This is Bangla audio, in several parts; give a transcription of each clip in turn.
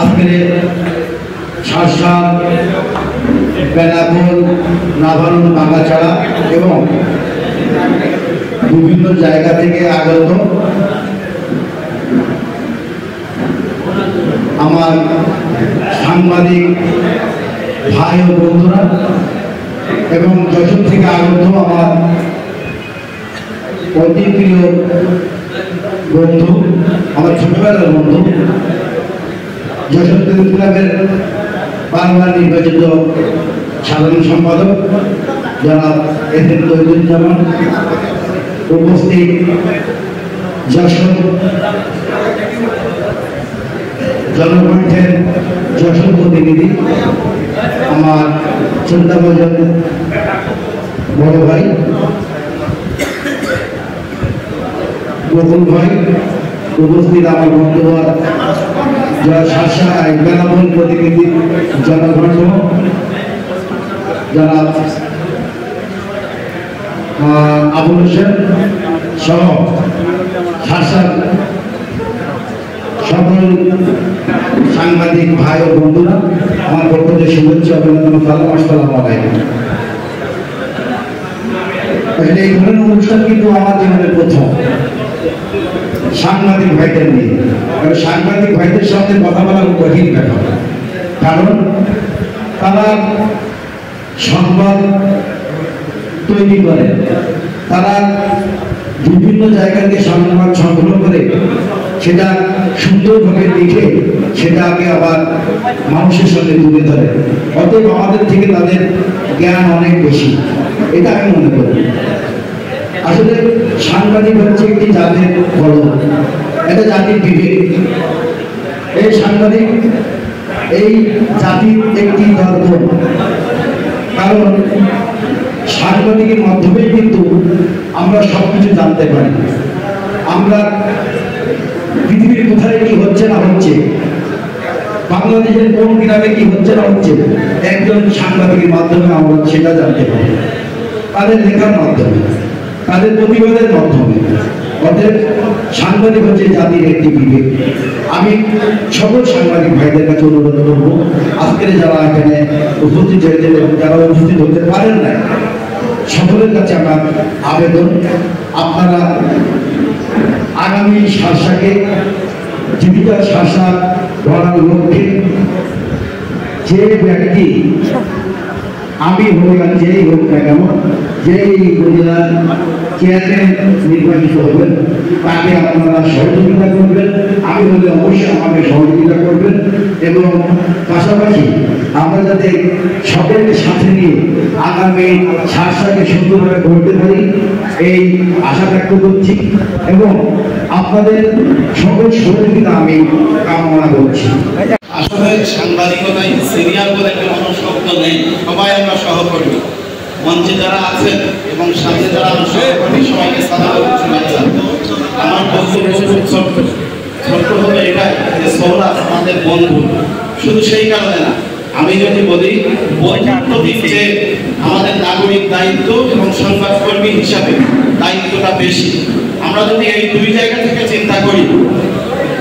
আজকে শার্শা, বেনাপোল, নাভারুন, বাঙ্গাছড়া এবং বিভিন্ন জায়গা থেকে আগত আমার সাংবাদিক ভাই ও বন্ধুরা এবং যশোর থেকে আগত আমার অতি প্রিয় বন্ধু, আমার ছোটবেলার বন্ধু, যশোর ক্লাবের বারবার নির্বাচিত সাধারণ সম্পাদক জনাব এস.এম. তৈয়দুজ্জামান, উপস্থিত যশোর জনকণ্ঠের যশোর প্রতিনিধি আমার চিন্তাভাজন বড় ভাই গোকুল ভাই, উপস্থিত আমার বন্ধুবার যারা শার্শা বেনাপোল প্রতিনিধি জনকণ্ঠ যারা আবুল হোসেন সহ শার্শার সকল সাংবাদিক ভাই ও বন্ধুরা, আমার পক্ষ থেকে শুভেচ্ছা অভিনন্দন। আসসালামু আলাইকুম। এই ধরনের অনুষ্ঠান কিন্তু আমার জীবনের প্রথম সাংবাদিক ভাইদের নিয়ে। সাংবাদিক ভাইদের সঙ্গে কথা বলা কঠিন ব্যাপার, কারণ তারা সংবাদ তৈরি করে, তারা বিভিন্ন জায়গা থেকে সংবাদ সংগ্রহ করে সেটা সুন্দরভাবে লিখে সেটাকে আবার মানুষের সঙ্গে তুলে ধরে। অতএব আমাদের থেকে তাদের জ্ঞান অনেক বেশি, এটা আমি মনে করি। আসলে সাংবাদিক হচ্ছে একটি জাতির কলম, এটা জাতির বিবেক। এই সাংবাদিক এই জাতির একটি দর্পণ, কারণ সাংবাদিকের মাধ্যমে কিন্তু আমরা সবকিছু জানতে পারি। আমরা পৃথিবীর কোথায় কি হচ্ছে না হচ্ছে, বাংলাদেশের কোন গ্রামে কি হচ্ছে না হচ্ছে, একজন সাংবাদিকের মাধ্যমে আমরা সেটা জানতে পারি, তাদের লেখার মাধ্যমে, তাদের প্রতিবাদের মাধ্যমে। অতএব সাংবাদিক হচ্ছে জাতির একটি বিবেক। আমি সকল সাংবাদিক ভাইদের কাছে অনুরোধ করবো, আজকের যারা এখানে উপস্থিত হয়েছে এবং যারা উপস্থিত হতে পারেন না, সকলের কাছে আমার আবেদন, আপনারা আগামী শার্শাকে জীবিকা শার্শা গড়ার লক্ষ্যে যে ব্যক্তি আমি হোক আর যেই হোক না কেন, যেই উপজেলার চেয়ারম্যান নির্বাচিত হবেন তাকে আপনারা সহযোগিতা করবেন। আমি বলে অবশ্যই আমাকে সহযোগিতা করবেন এবং পাশাপাশি আমরা যাতে সকলকে সাথে নিয়ে আগামী শার্শাকে সুন্দরভাবে করতে পারি এই আশা ব্যক্ত করছি এবং আপনাদের সকল সহযোগিতা আমি কামনা করছি। আসলে সাংবাদিকতায় সিরিয়াল বলে কোনো শব্দ নেই, সবাই আমরা সহকর্মী। মঞ্চে যারা আছেন এবং সামনে যারা সহকর্মী, সবাইকে সালাম শুভেচ্ছা। আমার বক্তব্য ছোট্ট হবে এটাই যে সৌরাজ আমাদের বন্ধু, শুধু সেই কারণে না, আমি যদি বলি বন্ধুত্ব দিচ্ছে আমাদের নাগরিক দায়িত্ব এবং সংবাদকর্মী হিসাবে দায়িত্বটা বেশি। আমরা যদি এই দুই জায়গা থেকে চিন্তা করি,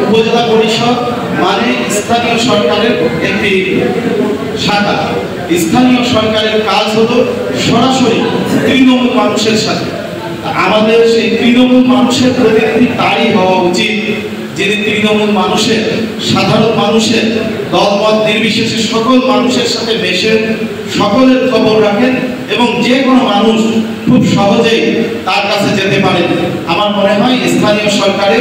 উপজেলা পরিষদ মানে স্থানীয় সরকারের একটি শাখা। স্থানীয় সরকারের কাজ হলো সরাসরি তৃণমূল মানুষের সাথে। আমাদের সেই তৃণমূল মানুষের প্রতিনিধি তারই হওয়া উচিত, যিনি তৃণমূল মানুষের, সাধারণ মানুষের, দলমত নির্বিশেষে সকল মানুষের সাথে মেশেন, সকলের খবর রাখেন এবং যে কোনো মানুষ খুব সহজেই তার কাছে যেতে পারেন। আমার মনে হয় স্থানীয় সরকারে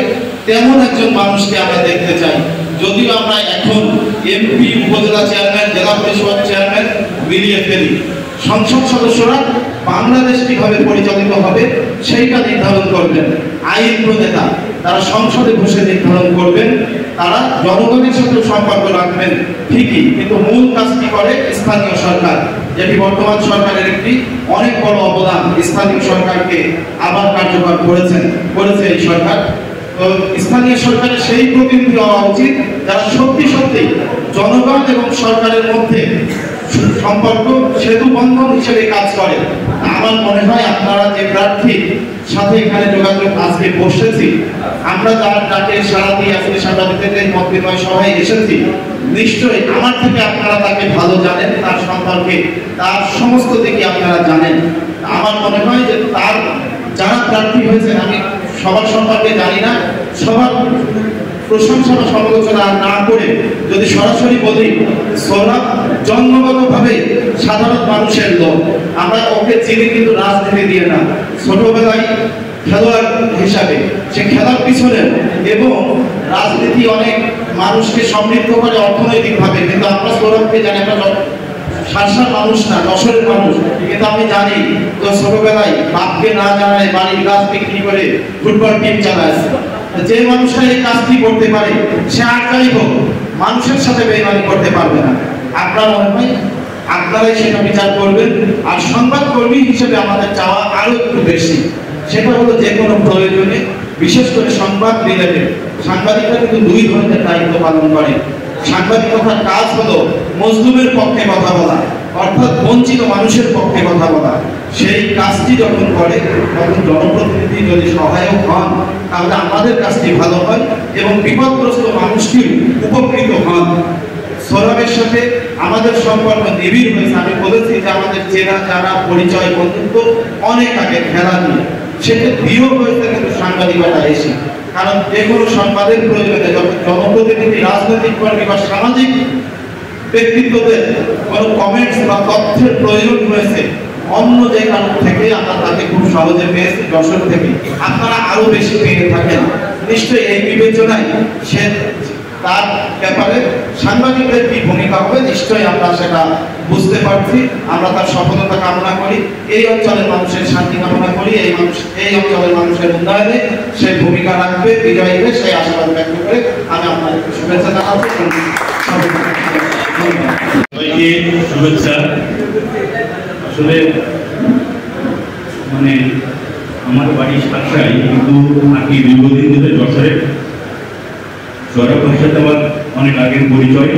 তেমন একজন মানুষকে আমরা দেখতে চাই। যদিও আমরা এখন এমপি, উপজেলা চেয়ারম্যান, জেলা পরিষদ চেয়ারম্যান মিলিয়ে ফেলি, সংসদ সদস্যরা বাংলাদেশ কিভাবে পরিচালিত হবে সেইটা নির্ধারণ করবেন। আইন প্রণেতা তারা সংসদে বসে নির্ধারণ করবেন, তারা জনগণের সাথে সম্পর্ক রাখবেন ঠিকই, কিন্তু মূল কাজটি করে স্থানীয় সরকার, যেটি বর্তমান সরকারের একটি অনেক বড় অবদান। স্থানীয় সরকারকে আবার কার্যকর করেছে এই সরকার। তো স্থানীয় সরকারের সেই প্রতিনিধি হওয়া উচিত যারা সত্যি সত্যি জনগণ এবং সরকারের মধ্যে সম্পর্ক সেতু বন্ধন হিসেবে কাজ করে। আমার মনে হয় আপনারা যে প্রার্থী সাথে এখানে যোগাযোগ আজকে বসেছি, আমরা যার ডাকে সারা দিয়ে আজকে সাংবাদিকদের মত বিনিময় সভায় এসেছি, নিশ্চয়ই আমার থেকে আপনারা তাকে ভালো জানেন, তার সম্পর্কে তার সমস্ত দিকে আপনারা জানেন। আমার মনে হয় যে তার যারা প্রার্থী হয়েছেন, আমি সবার সম্পর্কে জানি না, সবার প্রশংসা বা সমালোচনা না করে যদি সরাসরি বলি, সোহরাব জন্মগতভাবে সাধারণ মানুষের লোক। আমরা ওকে চিনি কিন্তু রাজনীতি দিয়ে না, ছোটবেলায় খেলোয়াড় হিসাবে সে খেলার পিছনে, এবং রাজনীতি অনেক মানুষকে সমৃদ্ধ করে অর্থনৈতিকভাবে, কিন্তু আমরা সোহরাবকে জানি আমরা সারসার মানুষ না, যশোরের মানুষ। কিন্তু আমি জানি তো ছোটবেলায় বাপকে না জানায় বাড়ির গাছ বিক্রি করে ফুটবল টিম চালায়। যে মানুষটা এই কাজটি করতে পারে সে আর যাই হোক মানুষের সাথে বেইমানি করতে পারবে না। আপনার মনে হয় আপনারাই সেটা বিচার করবেন। আর সংবাদকর্মী হিসেবে আমাদের চাওয়া আরো একটু বেশি, সেটা হলো যে কোনো প্রয়োজনে, বিশেষ করে সংবাদ রিলেটেড, সাংবাদিকরা কিন্তু দুই ধরনের দায়িত্ব পালন করে। সাংবাদিকতার কাজ হলো মজলুমের পক্ষে কথা বলা, অর্থাৎ বঞ্চিত মানুষের পক্ষে কথা বলা। সেই কাজটি যখন করে তখন জনপ্রতিনিধি যদি সহায়ক হন তাহলে আমাদের কাজটি ভালো হয় এবং বিপদগ্রস্ত মানুষটি উপকৃত হন। সোহরাবের সাথে আমাদের সম্পর্ক নিবিড় হয়েছে। আমি বলেছি যে আমাদের চেনা জানা পরিচয় বন্ধুত্ব অনেক আগে খেলা নিয়ে, সেটা দৃঢ় হয়েছে কিন্তু সাংবাদিকতা এসে। কারণ যে কোনো সংবাদের প্রয়োজনে যখন জনপ্রতিনিধি, রাজনৈতিক কর্মী বা সামাজিক ব্যক্তিত্বদের কোনো কমেন্টস বা তথ্যের প্রয়োজন হয়েছে অন্য যে কারণ থেকে, আমরা তাকে খুব সহজে পেয়েছি যশোর থেকে। আপনারা আরো বেশি পেয়ে থাকেন, নিশ্চয়ই এই বিবেচনায় সে তার ব্যাপারে সাংবাদিকদের কি ভূমিকা হবে নিশ্চয়ই আমরা সেটা বুঝতে পারছি। আমরা তার সফলতা কামনা করি, এই অঞ্চলের মানুষের শান্তি কামনা করি, এই অঞ্চলের মানুষের উন্নয়নে সে ভূমিকা রাখবে, বিজয়ী হবে সেই আশাবাদ ব্যক্ত করে আমি আপনাদের শুভেচ্ছা জানাচ্ছি। সবাইকে শুভেচ্ছা। আসলে মানে আমার বাড়ি সাতটায়, কিন্তু থাকি দীর্ঘদিন ধরে যশোরে। সোহরাবের সাথে আমার অনেক আগের পরিচয়।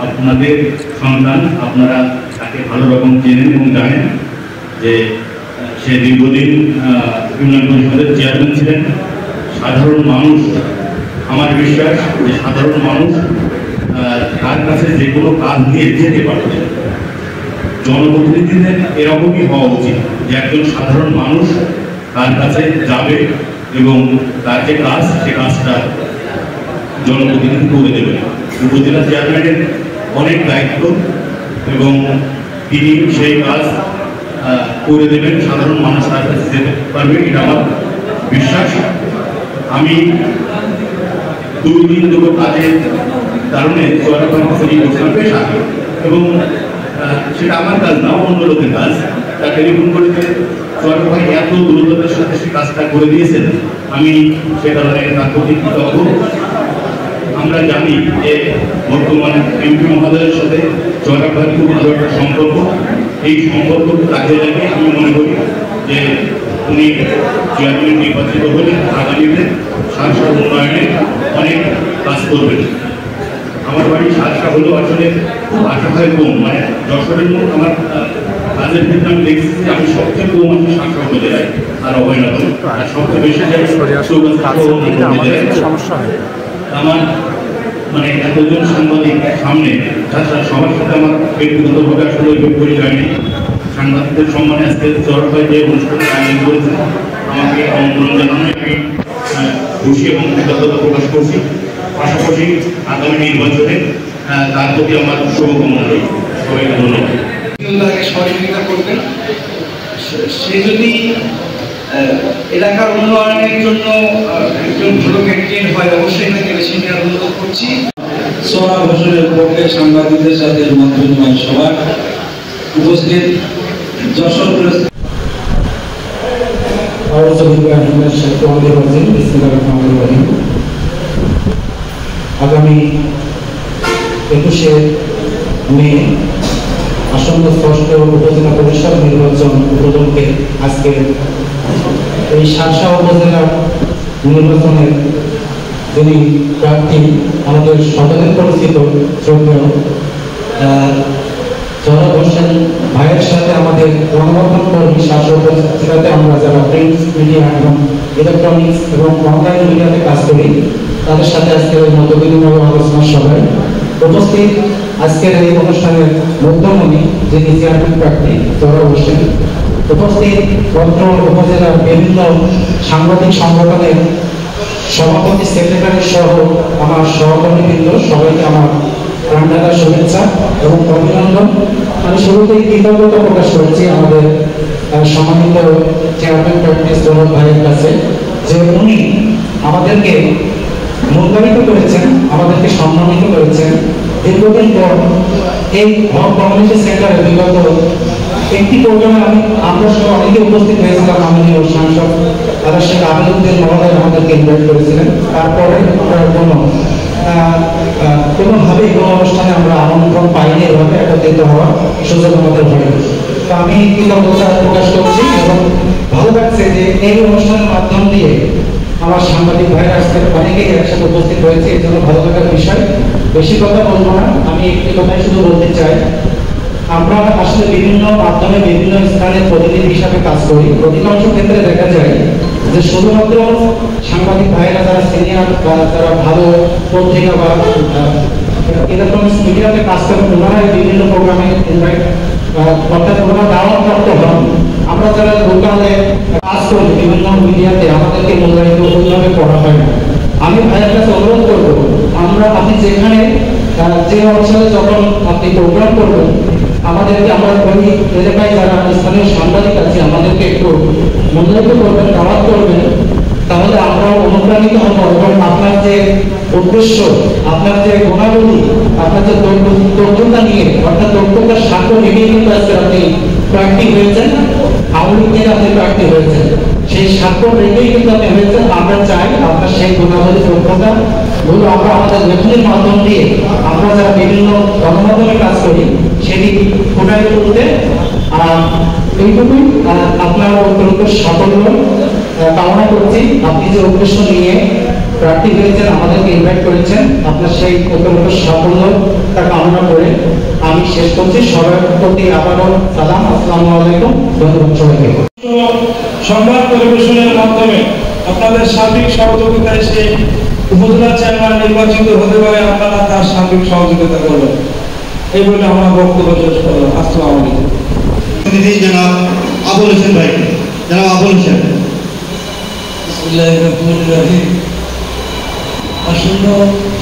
আপনাদের সন্তান, আপনারা তাকে ভালো রকম চেনেন এবং জানেন যে সে দীর্ঘদিন ইউনিয়ন পরিষদের চেয়ারম্যান ছিলেন। সাধারণ মানুষ, আমার বিশ্বাস যে সাধারণ মানুষ তার কাছে যে কোনো কাজ নিয়ে যেতে পারতেন। জনপ্রতিনিধিদের এরকমই হওয়া উচিত যে একজন সাধারণ মানুষ তার কাছে যাবে এবং তার যে কাজ, সে কাজটা জনপ্রতিনিধি করে দেবেন। উপজেলা চেয়ারম্যানের অনেক দায়িত্ব এবং তিনি সেই কাজ করে দেবেন, সাধারণ মানুষ তার কাছে যেতে পারবে, এটা আমার বিশ্বাস। আমি 2 দিন দুটো কাজের কারণে সোহরাবের কাছে নির্বাচন পেশ আসি এবং সেটা আমার কাজ না, অন্য লোকের কাজ। তার টেলিফোন করে সোহরাব ভাই এত দ্রুততার সাথে সে কাজটা করে দিয়েছেন, আমি সে কারণে তার প্রতি কৃতজ্ঞ। আমরা জানি যে বর্তমান এমপি মহোদয়ের সাথে সোহরাব ভাইয়ের খুব ভালো একটা সম্পর্ক। এই সম্পর্ক কাজে লাগে আমি মনে করি যে উনি চেয়ারম্যান নির্বাচিত হলে আগামীতে সাংসদ উন্নয়নে অনেক কাজ করবেন। আমার বাড়ি সাতটা হলো আসলে খুব আশায় কম, মানে যশোরের মধ্যে আমার কাজের ক্ষেত্রে আমি দেখছি যে আমি সবচেয়ে কম আমি সাতটা উপজেলায় আর অবহেলা করি, আর সবচেয়ে বেশি সমস্যা হয়। আমার মানে এতজন সাংবাদিক সামনে তাছাড়া সবার সাথে আমার ব্যক্তিগতভাবে আসলে ওই পরিচয় নেই। সাংবাদিকদের সম্মানে আজকে সোহরাব ভাই যে অনুষ্ঠানের আয়োজন করেছেন আমাকে আমন্ত্রণ জানানোয় আমি খুশি এবং কৃতজ্ঞতা প্রকাশ করছি। পাশাপাশি আগামী নির্বাচনে তার প্রতি আমার শুভকামনা রইল। সবাইকে ধন্যবাদ। সহযোগিতা করবেন, সে যদি এলাকার উন্নয়নের জন্য একজন ভালো ক্যান্ডিডেট হয় অবশ্যই তাকে বেছে নেওয়ার অনুরোধ করছি। সোহরাব হোসেনের পক্ষে সাংবাদিকদের সাথে মত বিনিময় সভা উপস্থিত যশোর প্রেস আগামী 21শে মে আসন্ন 6ষ্ঠ উপজেলা পরিষদ নির্বাচন উপলক্ষে আজকে এই শার্শা উপজেলা নির্বাচনের যিনি প্রার্থী আমাদের সকলের পরিচিত শ্রদ্ধেয় সোহরাব হোসেন ভাইয়ের সাথে আমাদের গণমাধ্যম কর্মী শার্শা উপজেলাতে আমরা যারা প্রিন্ট মিডিয়া এবং ইলেকট্রনিক্স এবং অনলাইন মিডিয়াতে কাজ করি তাদের সাথে আজকে মত বিনিময় আলোচনা সভায় উপস্থিত আজকের এই অনুষ্ঠানের মধ্যমণি যিনি চেয়ারম্যান প্রার্থী জোহরা হোসেন, উপস্থিত পত্র উপজেলার বিভিন্ন সাংবাদিক সংগঠনের সভাপতি সেক্রেটারি সহ আমার সহকর্মীবৃন্দ, সবাইকে আমার প্রাণঢালা শুভেচ্ছা এবং অভিনন্দন। আমি শুরুতেই কৃতজ্ঞতা প্রকাশ করছি আমাদের সম্মানিত চেয়ারম্যান প্রার্থী সৌরভ ভাইয়ের কাছে, যে উনি আমাদেরকে মূল্যায়িত করেছেন, আমাদেরকে সম্মানিত করেছেন। দীর্ঘদিন পর এই হক কমিউনিটি সেন্টারে বিগত একটি প্রোগ্রামে আমরা সহ অনেকে উপস্থিত হয়েছিলাম। মাননীয় সাংসদ শেখ আবেদুদ্দিন মহোদয় আমাদেরকে ইনভাইট করেছিলেন। তারপরে আমরা কোনোভাবেই কোনো অনুষ্ঠানে আমরা আমন্ত্রণ পাইনি, এভাবে একত্রিত হওয়ার সুযোগ আমাদের হয়নি। তো আমি কৃতজ্ঞতা প্রকাশ করছি এবং ভালো লাগছে যে এই অনুষ্ঠানের মাধ্যম দিয়ে আমার সাংবাদিক ভাইরা আজকে অনেকেই একসাথে উপস্থিত হয়েছে, এই জন্য ভালো লাগার বিষয়। বেশি কথা বলবো না, আমি একটি কথাই শুধু বলতে চাই, আমরা আসলে বিভিন্ন মাধ্যমে বিভিন্ন স্থানে প্রতিনিধি হিসাবে কাজ করি। অধিকাংশ ক্ষেত্রে দেখা যায় যে শুধুমাত্র সাংবাদিক ভাইরা যারা সিনিয়র বা যারা ভালো পত্রিকা বা এরকম মিডিয়াতে কাজ করেন, ওনারাই বিভিন্ন প্রোগ্রামে ইনভাইট অর্থাৎ ওনারা দাওয়াত প্রাপ্ত হন। আমরা যারা লোকালে কাজ করি বিভিন্ন মিডিয়াতে, আমাদেরকে মূল্যায়িত ওইভাবে করা হয় না। আমি ভাইয়ের কাছে অনুরোধ করবো, আপনি যেখানে যে অঞ্চলে যখন আপনি প্রোগ্রাম করবেন, আমাদেরকে আমরা ওই এলাকায় যারা স্থানীয় সাংবাদিক আছে আমাদেরকে একটু মূল্যায়িত করবেন, দাওয়াত করবেন, তাহলে আমরা অনুপ্রাণিত হব এবং আপনার যে উদ্দেশ্য, আপনার যে গুণাবলী, আপনার যে দক্ষতা নিয়ে, অর্থাৎ দক্ষতার স্বার্থ নিয়েই কিন্তু আজকে আপনি প্রার্থী হয়েছেন, আওয়ামী লীগের আপনি প্রার্থী হয়েছেন, সেই স্বার্থ রেখেই কিন্তু আপনি হয়েছেন। আমরা চাই আপনার সেই গুণাবলী দক্ষতা গুলো আমরা আমাদের লেখনের মাধ্যম দিয়ে আমরা যারা বিভিন্ন গণমাধ্যমে কাজ করি সেটি ফুটাই তুলতে। এইটুকুই, আপনার অত্যন্ত সাফল্য কামনা করছি। আপনি যে উদ্দেশ্য নিয়ে প্রার্থী হয়েছেন, আমাদেরকে ইনভাইট করেছেন, আপনার সেই অত্যন্ত সাফল্য তা কামনা করে আমি শেষ করছি। সবার প্রতি আবারও সালাম, আসসালামু আলাইকুম, ধন্যবাদ সবাইকে। সংবাদ পরিবেশনের মাধ্যমে আপনাদের সার্বিক সহযোগিতায় সেই উপজেলা চেয়ারম্যান নির্বাচিত হতে পারে, আপনারা তার সার্বিক সহযোগিতা করবেন, এই বলে আমার বক্তব্য শেষ করলাম। আসসালামু আলাইকুম। জনাব আবুল হোসেন ভাই, জনাব আবুল হোসেন। আসন্ন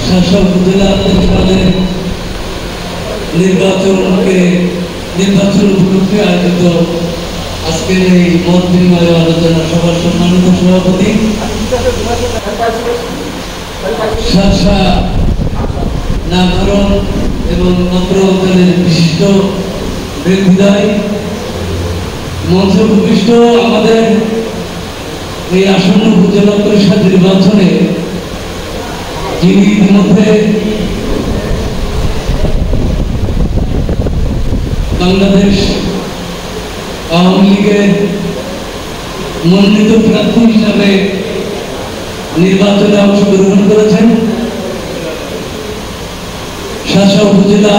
শাসক উপজেলা পরিষদের নির্বাচন উপলক্ষে আয়োজিত আজকের এই মত বিনিময় আলোচনা সভার সম্মানিত সভাপতি শাসা নামকরণ এবং অত্র অঞ্চলের বিশিষ্ট ব্যক্তিদ্বয়, মঞ্চ উপবিষ্ট আমাদের এই আসন্ন উপজেলা পরিষদ নির্বাচনে যিনি ইতিমধ্যে বাংলাদেশ আওয়ামী লীগের মনোনীত প্রার্থী হিসাবে নির্বাচনে অংশগ্রহণ করেছেন, শাসা উপজেলা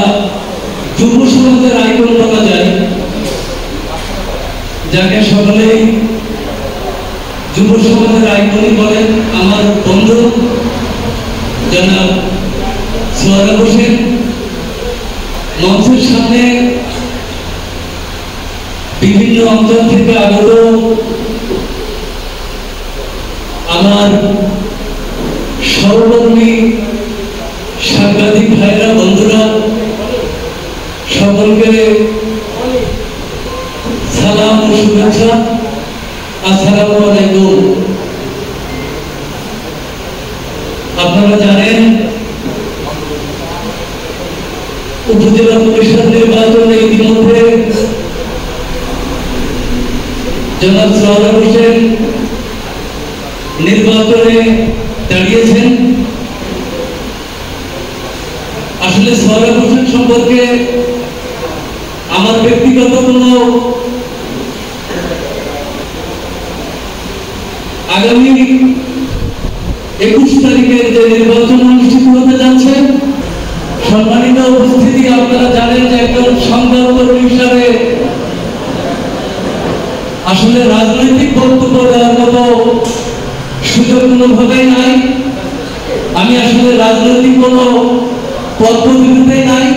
যুব সমাজের আইকন বলা যায়, যাকে সকলেই যুব সমাজের আইকনই বলেন, আমার বন্ধু জনাব সোহরা হোসেন। মঞ্চের সামনে বিভিন্ন অঞ্চল থেকে আগত আমার সহকর্মী সাংবাদিক ভাইরা, বন্ধুরা, সকলকে সালাম ও শুভেচ্ছা। আসসালামু আলাইকুম। আপনারা জানেন উপজেলা পরিষদ নির্বাচনে ইতিমধ্যে জনাব সোহরা হোসেন নির্বাচনে দাঁড়িয়েছেন। আসলে সোহরা হোসেন সম্পর্কে আমার ব্যক্তিগত কোনো আগামী 21 তারিখের যে নির্বাচন অনুষ্ঠিত হতে যাচ্ছে, সম্মানিত উপস্থিতি, আপনারা জানেন যে একজন সংবাদকর্মী হিসাবে আসলে রাজনৈতিক বক্তব্য দেওয়ার মতো সুযোগ কোনোভাবেই নাই। আমি আসলে রাজনৈতিক কোনো পদ প্রতিযোগিতায় নাই,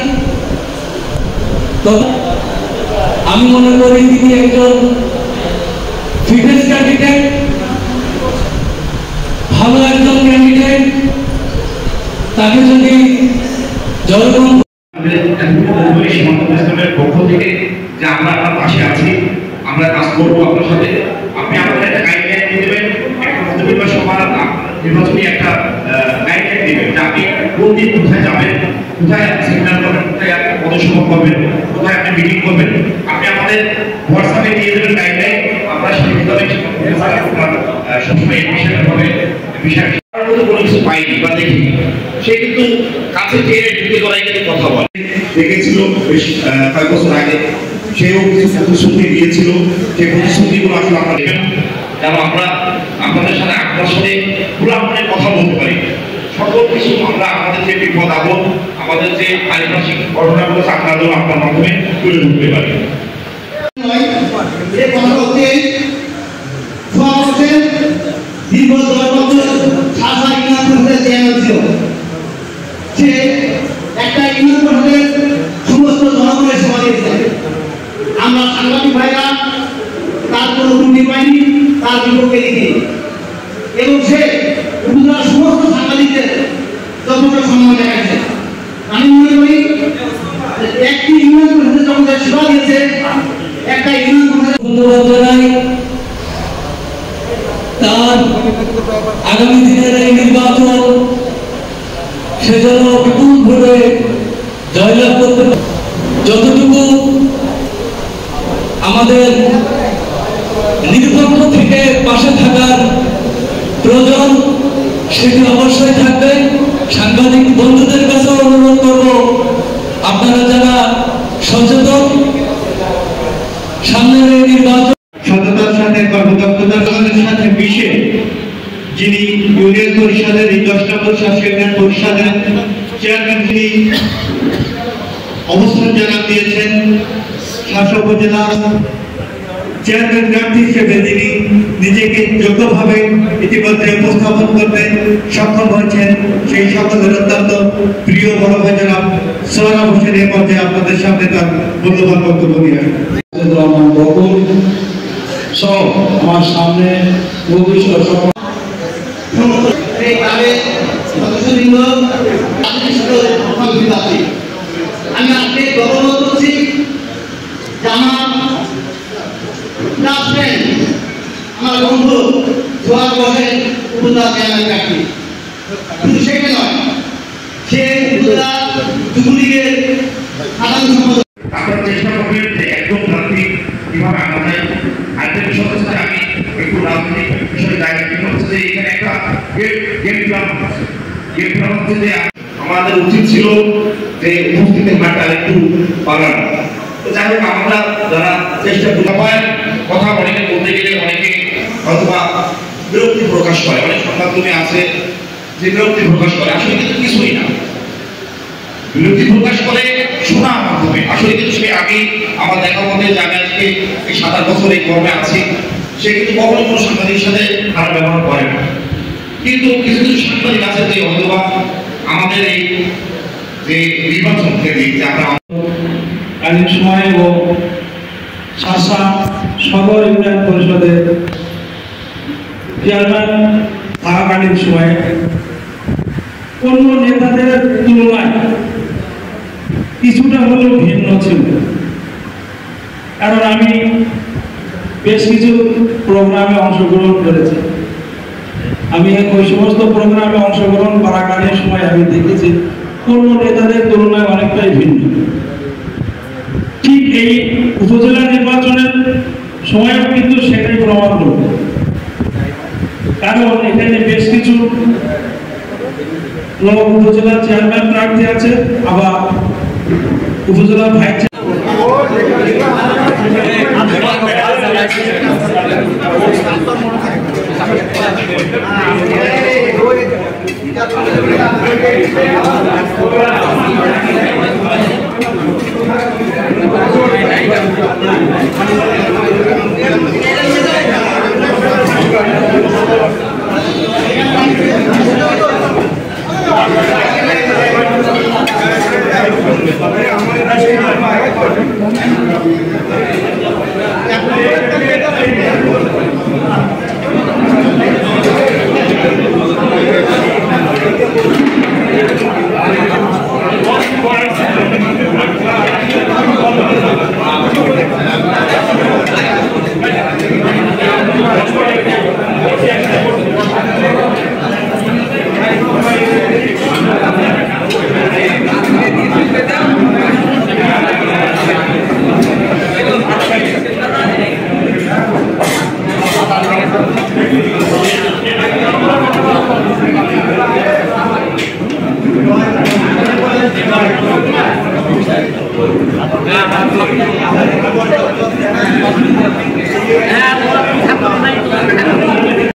তবে আমি মনে করি তিনি একজন ফিটনেস ক্যান্ডিডেট, ভালো একজন ক্যান্ডিডেট। তাকে যদি জনগণ পক্ষ থেকে যে আমরা আপনার পাশে আছি, আমরা কাজ করবো আপনার সাথে, আপনি আমাদের একটা গাইডলাইন দিয়ে দেবেন, একটা মতবিনিময় সভার নির্বাচনী একটা গাইডলাইন দিবেন যে আপনি কোন দিন কোথায় যাবেন, কোথায় সেমিনার করবেন, কোথায় আপনি পদসভা করবেন, কোথায় আপনি মিটিং করবেন, আপনি আমাদের হোয়াটসঅ্যাপে দিয়ে দেবেন গাইডলাইন। আমরা সেই হিসাবে সবসময় এই বিষয়টা কোনো কিছু পাইনি বা দেখিনি। সে কিন্তু কাছে চেয়ে ঢুকে গলায় কিন্তু কথা বলে দেখেছিল বেশ কয়েক বছর আগে, সেও কিছু প্রতিশ্রুতি দিয়েছিল। সেই প্রতিশ্রুতিগুলো আসলে আমরা দেখেন যেন আমরা আপনাদের সাথে আপনার সাথে খোলাখুলি কথা বলতে পারি। সকল কিছু আমরা আমাদের যে বিপদ আপদ, আমাদের যে পারিপার্শ্বিক ঘটনাগুলো আপনাদের আপনার মাধ্যমে তুলে ধরতে পারি। সে একটা ইউনিয়ন পরিষদের সমস্ত জনগণের সেবা দিয়েছে। আমরা সাংবাদিক ভাইরা তার কোনো ত্রুটি পাইনি, তার বিপক্ষে লিখি, এবং সে উপজেলার সমস্ত সাংবাদিকদের যথেষ্ট সম্মান দেখাচ্ছে। আমি মনে করি একটি ইউনিয়ন পরিষদের যখন সেবা দিয়েছে, একটা ইউনিয়ন পরিষদের তার আগামী দিনের এই নির্বাচন সেজন্য বিপুল ভোটে জয়লাভ করতে পারে। যতটুকু আমাদের নিরপেক্ষ থেকে পাশে থাকার প্রয়োজন সেটি অবশ্যই থাকবে। সাংবাদিক বন্ধুদের কাছে অনুরোধ করব, আপনারা যারা সচেতন, সামনের এই নির্বাচন সততার সাথে কর্মদক্ষতার সাথে মিশে যিনি ইউনিয়ন পরিষদের এই 10 নম্বর ইউনিয়ন পরিষদের চেয়ারম্যান যিনি অবস্থান জানান দিয়েছেন, শাসক উপজেলা চেয়ারম্যান প্রার্থী হিসেবে যিনি নিজেকে যোগ্যভাবে ইতিমধ্যে উপস্থাপন করতে সক্ষম হয়েছেন, সেই সকলের অত্যন্ত প্রিয় বড় ভাই জনাব সোহরাব হোসেনের মধ্যে আপনাদের সামনে তার মূল্যবান বক্তব্য নিয়ে সব আমার সামনে আমি আজকে গর্ব করছি যে আমার বন্ধু জোয়ার বসে উপজেলা চেয়ারম্যান প্রার্থী। কিন্তু সেটা নয়, সে উপজেলা যুবলীগের সাধারণ সম্পাদক। আপনারা চেষ্টা করবেন যে একদম প্রার্থী কিভাবে আনা যায়। আরেকটা বিষয় হচ্ছে আমি একটু রাজনৈতিক বিষয়ে জায়গা কিন্তু হচ্ছে যে এখানে একটা গেম প্ল্যান আছে। গেম প্ল্যান হচ্ছে যে আমাদের উচিত ছিল যে উপস্থিতের হারটা একটু বাড়ানো। তো যাই হোক, আমরা যারা চেষ্টা করতে পারেন, কথা অনেকে বলতে গেলে অনেকে অথবা বিরক্তি প্রকাশ করে, অনেক সংবাদকর্মী আছে যে বিরক্তি প্রকাশ করে, আসলে কিন্তু কিছুই না। বিরক্তি প্রকাশ করে শোনার মাধ্যমে আসলে কিন্তু সে আগে আমার দেখা মতে যে আমি আজকে এই 7-8 বছর এই কর্মে আছি, সে কিন্তু কখনো কোনো সাংবাদিকের সাথে খারাপ ব্যবহার করে না। কিন্তু কিছু কিছু সাংবাদিক আছে যে অথবা আমাদের এই যে নির্বাচন থেকে যে আমরা কালীন সময় ও শাসা সদর ইউনিয়ন পরিষদের চেয়ারম্যান থাকাকালীন সময়ে অন্য নেতাদের তুলনায় কিছুটা হলেও ভিন্ন ছিল। কারণ আমি বেশ কিছু প্রোগ্রামে অংশগ্রহণ করেছি। আমি ওই সমস্ত প্রোগ্রামে অংশগ্রহণ করাকালীন সময় আমি দেখেছি অন্য নেতাদের তুলনায় অনেকটাই ভিন্ন। ঠিক এই উপজেলা নির্বাচনের সময়ও কিন্তু সেটাই প্রমাণ করবে। কারণ এখানে বেশ কিছু উপজেলা চেয়ারম্যান প্রার্থী আছে, আবার উপজেলা ভাইস চেয়ারম্যান হ্যাঁ